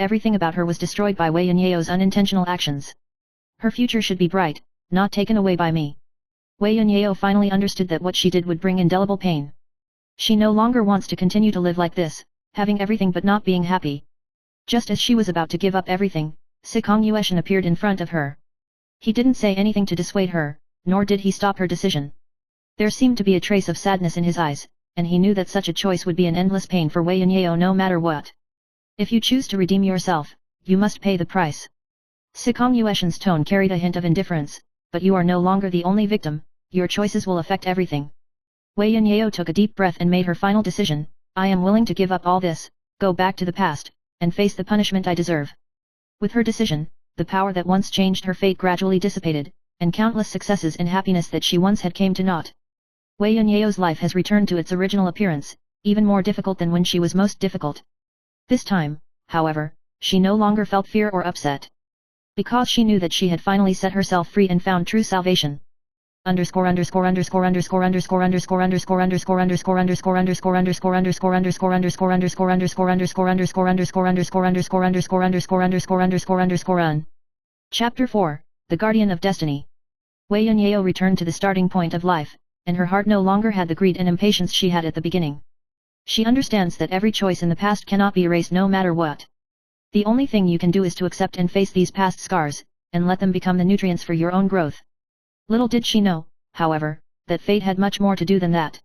Everything about her was destroyed by Wei Yanyeo's unintentional actions. Her future should be bright, not taken away by me. Wei Yanyeo finally understood that what she did would bring indelible pain. She no longer wants to continue to live like this, having everything but not being happy. Just as she was about to give up everything, Sikong Yueshan appeared in front of her. He didn't say anything to dissuade her, nor did he stop her decision. There seemed to be a trace of sadness in his eyes, and he knew that such a choice would be an endless pain for Wei Yanyeo no matter what. If you choose to redeem yourself, you must pay the price. Sikong Yueshan's tone carried a hint of indifference, but you are no longer the only victim, your choices will affect everything. Wei Yanyeo took a deep breath and made her final decision, I am willing to give up all this, go back to the past, and face the punishment I deserve. With her decision, the power that once changed her fate gradually dissipated, and countless successes and happiness that she once had came to naught. Wei Yanyeo's life has returned to its original appearance, even more difficult than when she was most difficult. This time, however, she no longer felt fear or upset. Because she knew that she had finally set herself free and found true salvation. Chapter 4, The Guardian of Destiny. Wei Yanyeo returned to the starting point of life, and her heart no longer had the greed and impatience she had at the beginning. She understands that every choice in the past cannot be erased no matter what. The only thing you can do is to accept and face these past scars, and let them become the nutrients for your own growth. Little did she know, however, that fate had much more to do than that.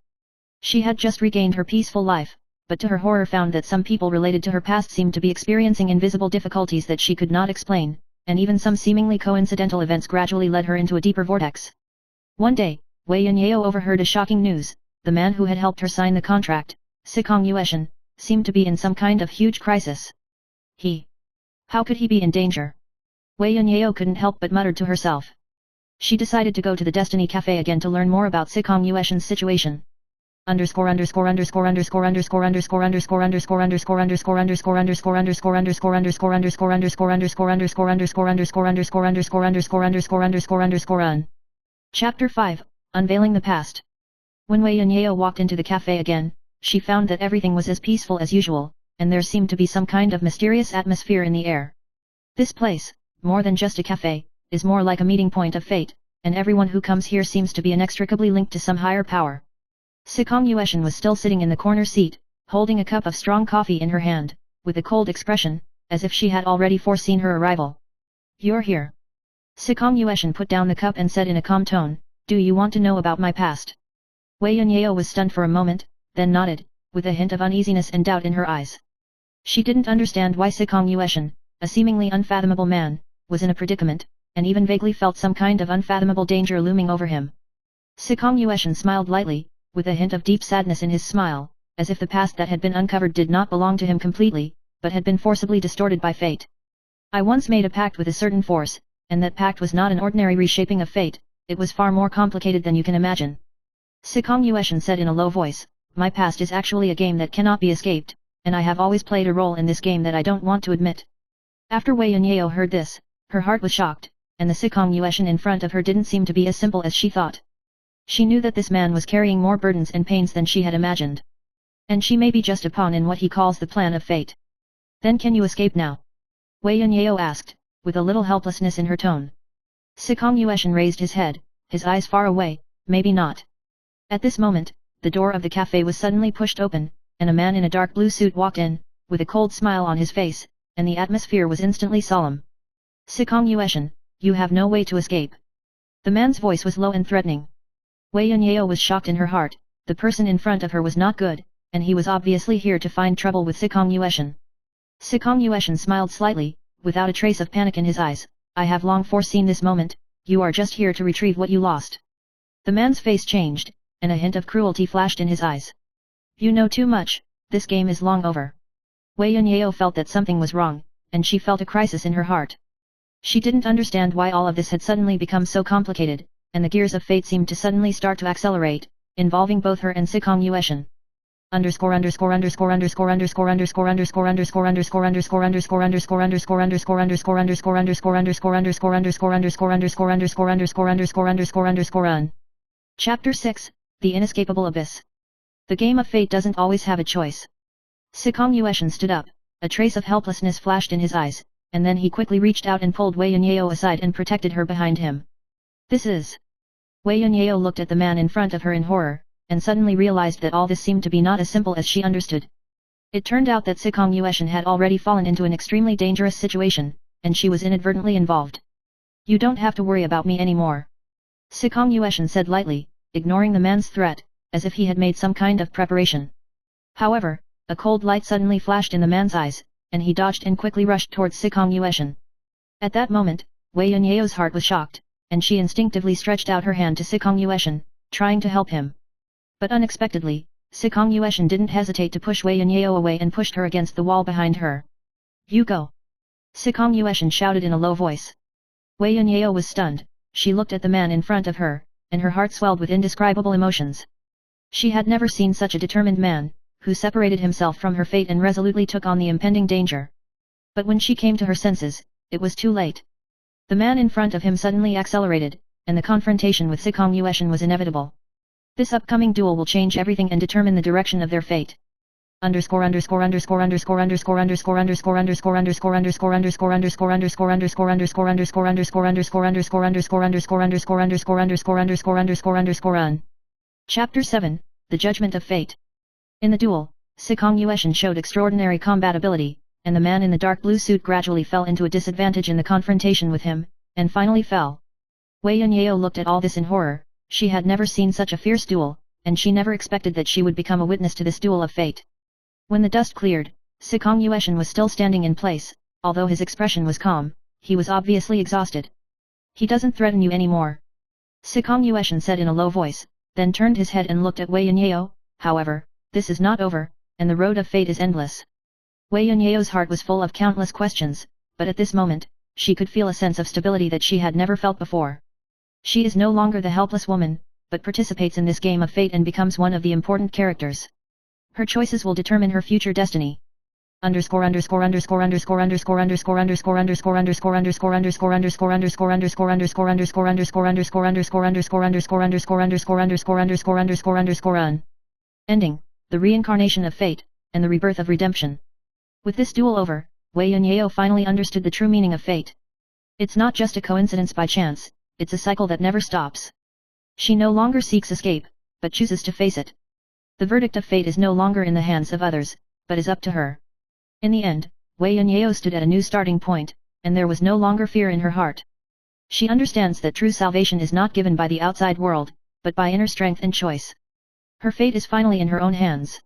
She had just regained her peaceful life, but to her horror found that some people related to her past seemed to be experiencing invisible difficulties that she could not explain, and even some seemingly coincidental events gradually led her into a deeper vortex. One day, Wei Yanyeo overheard a shocking news. The man who had helped her sign the contract, Sikong Yueshan, seemed to be in some kind of huge crisis. How could he be in danger? Wei Yanyeo couldn't help but muttered to herself. She decided to go to the Destiny Cafe again to learn more about Sikong Yueshan's situation. Chapter 5, Unveiling the Past. When Wei Yanyeo walked into the cafe again, she found that everything was as peaceful as usual, and there seemed to be some kind of mysterious atmosphere in the air. This place, more than just a cafe, is more like a meeting point of fate, and everyone who comes here seems to be inextricably linked to some higher power. Sikong Yueshan was still sitting in the corner seat, holding a cup of strong coffee in her hand, with a cold expression, as if she had already foreseen her arrival. You're here. Sikong Yueshan put down the cup and said in a calm tone, Do you want to know about my past? Wei Yanyeo was stunned for a moment, then nodded, with a hint of uneasiness and doubt in her eyes. She didn't understand why Sikong Yueshan, a seemingly unfathomable man, was in a predicament, and even vaguely felt some kind of unfathomable danger looming over him. Sikong Yueshan smiled lightly, with a hint of deep sadness in his smile, as if the past that had been uncovered did not belong to him completely, but had been forcibly distorted by fate. I once made a pact with a certain force, and that pact was not an ordinary reshaping of fate, it was far more complicated than you can imagine. Sikong Yueshan said in a low voice, My past is actually a game that cannot be escaped, and I have always played a role in this game that I don't want to admit. After Wei Yanyeo heard this, her heart was shocked, and the Sikong Yueshan in front of her didn't seem to be as simple as she thought. She knew that this man was carrying more burdens and pains than she had imagined. And she may be just a pawn in what he calls the plan of fate. Then can you escape now? Wei Yanyeo asked, with a little helplessness in her tone. Sikong Yueshan raised his head, his eyes far away, maybe not. At this moment, the door of the cafe was suddenly pushed open, and a man in a dark blue suit walked in, with a cold smile on his face, and the atmosphere was instantly solemn. Sikong Yueshan, you have no way to escape. The man's voice was low and threatening. Wei Yanyeo was shocked in her heart, the person in front of her was not good, and he was obviously here to find trouble with Sikong Yueshan. Sikong Yueshan smiled slightly, without a trace of panic in his eyes, I have long foreseen this moment, you are just here to retrieve what you lost. The man's face changed, and a hint of cruelty flashed in his eyes. You know too much, this game is long over. Wei Yanyeo felt that something was wrong, and she felt a crisis in her heart. She didn't understand why all of this had suddenly become so complicated, and the gears of fate seemed to suddenly start to accelerate, involving both her and Sikong Yueshan. Chapter 6, The Inescapable Abyss. The game of fate doesn't always have a choice. Sikong Yueshan stood up, a trace of helplessness flashed in his eyes, and then he quickly reached out and pulled Wei Yunyao aside and protected her behind him. This is... Wei Yunyao looked at the man in front of her in horror, and suddenly realized that all this seemed to be not as simple as she understood. It turned out that Sikong Yueshan had already fallen into an extremely dangerous situation, and she was inadvertently involved. You don't have to worry about me anymore. Sikong Yueshan said lightly, ignoring the man's threat, as if he had made some kind of preparation. However, a cold light suddenly flashed in the man's eyes, and he dodged and quickly rushed towards Sikong Yueshan. At that moment, Wei Yunyao's heart was shocked, and she instinctively stretched out her hand to Sikong Yueshan, trying to help him. But unexpectedly, Sikong Yueshan didn't hesitate to push Wei Yunyao away and pushed her against the wall behind her. You go! Sikong Yueshan shouted in a low voice. Wei Yunyao was stunned. She looked at the man in front of her, and her heart swelled with indescribable emotions. She had never seen such a determined man, who separated himself from her fate and resolutely took on the impending danger. But when she came to her senses, it was too late. The man in front of him suddenly accelerated, and the confrontation with Sikong Yueshan was inevitable. This upcoming duel will change everything and determine the direction of their fate. Chapter 7, The Judgment of Fate. In the duel, Sikong Yueshan showed extraordinary combat ability, and the man in the dark blue suit gradually fell into a disadvantage in the confrontation with him, and finally fell. Wei Yunyao looked at all this in horror. She had never seen such a fierce duel, and she never expected that she would become a witness to this duel of fate. When the dust cleared, Sikong Yueshan was still standing in place. Although his expression was calm, he was obviously exhausted. He doesn't threaten you anymore. Sikong Yueshan said in a low voice, then turned his head and looked at Wei Yunyao. However, this is not over, and the road of fate is endless. Wei Yunyao's heart was full of countless questions, but at this moment, she could feel a sense of stability that she had never felt before. She is no longer the helpless woman, but participates in this game of fate and becomes one of the important characters. Her choices will determine her future destiny. Ending, the reincarnation of fate, and the rebirth of redemption. With this duel over, Wei Yunyao finally understood the true meaning of fate. It's not just a coincidence by chance, it's a cycle that never stops. She no longer seeks escape, but chooses to face it. The verdict of fate is no longer in the hands of others, but is up to her. In the end, Wei Yunyao stood at a new starting point, and there was no longer fear in her heart. She understands that true salvation is not given by the outside world, but by inner strength and choice. Her fate is finally in her own hands.